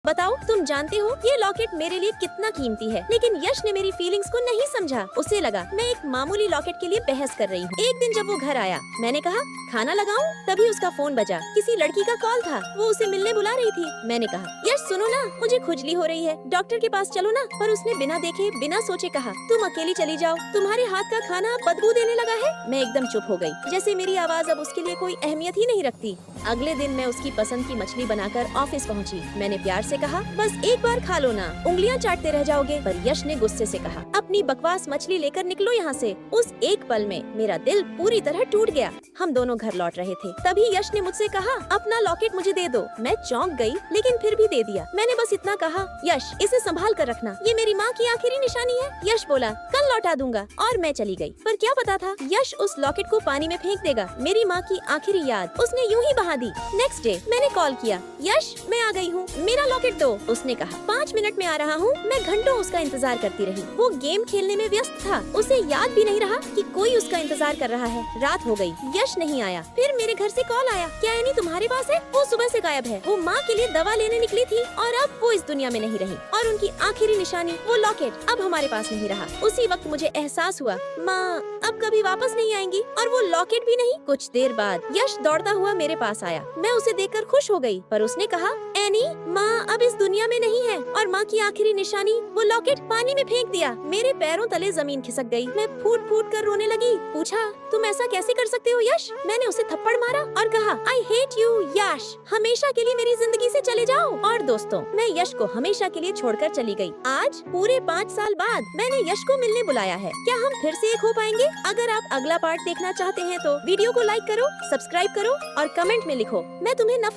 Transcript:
बताओ, तुम जानते हो ये लॉकेट मेरे लिए कितना कीमती है, लेकिन यश ने मेरी फीलिंग्स को नहीं समझा। उसे लगा मैं एक मामूली लॉकेट के लिए बहस कर रही हूँ। एक दिन जब वो घर आया, मैंने कहा खाना लगाऊं? तभी उसका फोन बजा। किसी लड़की का कॉल था, वो उसे मिलने बुला रही थी। मैंने कहा यश सुनो ना, मुझे खुजली हो रही है, डॉक्टर के पास चलो ना। पर उसने बिना देखे बिना सोचे कहा तुम अकेली चली जाओ, तुम्हारे हाथ का खाना बदबू देने लगा है। मैं एकदम चुप हो गई, जैसे मेरी आवाज अब उसके लिए कोई अहमियत ही नहीं रखती। अगले दिन मैं उसकी पसंद की मछली बनाकर ऑफिस पहुंची। मैंने प्यार से कहा बस एक बार खा लो ना, उंगलियां चाटते रह जाओगे। पर यश ने गुस्से से कहा अपनी बकवास मछली लेकर निकलो यहाँ से। उस एक पल में मेरा दिल पूरी तरह टूट गया। हम दोनों घर लौट रहे थे, तभी यश ने मुझसे कहा अपना लॉकेट मुझे दे दो। मैं चौंक गई, लेकिन फिर भी दे दिया। मैंने बस इतना कहा यश इसे संभाल कर रखना, ये मेरी माँ की आखिरी निशानी है। यश बोला कल लौटा दूंगा, और मैं चली गई। पर क्या पता था यश उस लॉकेट को पानी में फेंक देगा। मेरी माँ की आखिरी याद उसने यूं ही बहा दी। नेक्स्ट डे मैंने कॉल किया, यश मैं आ गई हूँ, मेरा लॉकेट दो। उसने कहा 5 मिनट में आ रहा हूँ। मैं घंटों उसका इंतजार करती रही। वो गेम खेलने में व्यस्त था, उसे याद भी नहीं रहा कि कोई उसका इंतजार कर रहा है। रात हो गई, यश नहीं आया। फिर मेरे घर से कॉल आया, क्या एनी तुम्हारे पास है? वो सुबह से गायब है। वो माँ के लिए दवा लेने निकली थी और अब वो इस दुनिया में नहीं रही। और उनकी आखिरी निशानी वो लॉकेट अब हमारे पास नहीं रहा। उसी वक्त मुझे एहसास हुआ माँ अब कभी वापस नहीं आएंगी, और वो लॉकेट भी नहीं। कुछ देर बाद यश दौड़ता हुआ मेरे पास आया। मैं उसे देखकर खुश हो गई, पर उसने कहा एनी माँ अब इस दुनिया में नहीं है, और माँ की आखिरी निशानी वो लॉकेट पानी में फेंक दिया। मेरे पैरों तले जमीन खिसक गई। मैं फूट फूट कर रोने लगी। पूछा तुम ऐसा कैसे कर सकते हो यश? मैंने उसे थप्पड़ मारा और कहा आई हेट यू यश, हमेशा के लिए मेरी जिंदगी से चले जाओ। और दोस्तों, मैं यश को हमेशा के लिए छोड़कर चली गई। आज पूरे 5 साल बाद मैंने यश को मिलने बुलाया है। क्या हम फिर से एक हो पाएंगे? अगर आप अगला पार्ट देखना चाहते हैं तो वीडियो को लाइक करो, सब्सक्राइब करो और कमेंट में लिखो मैं तुम्हें नफरत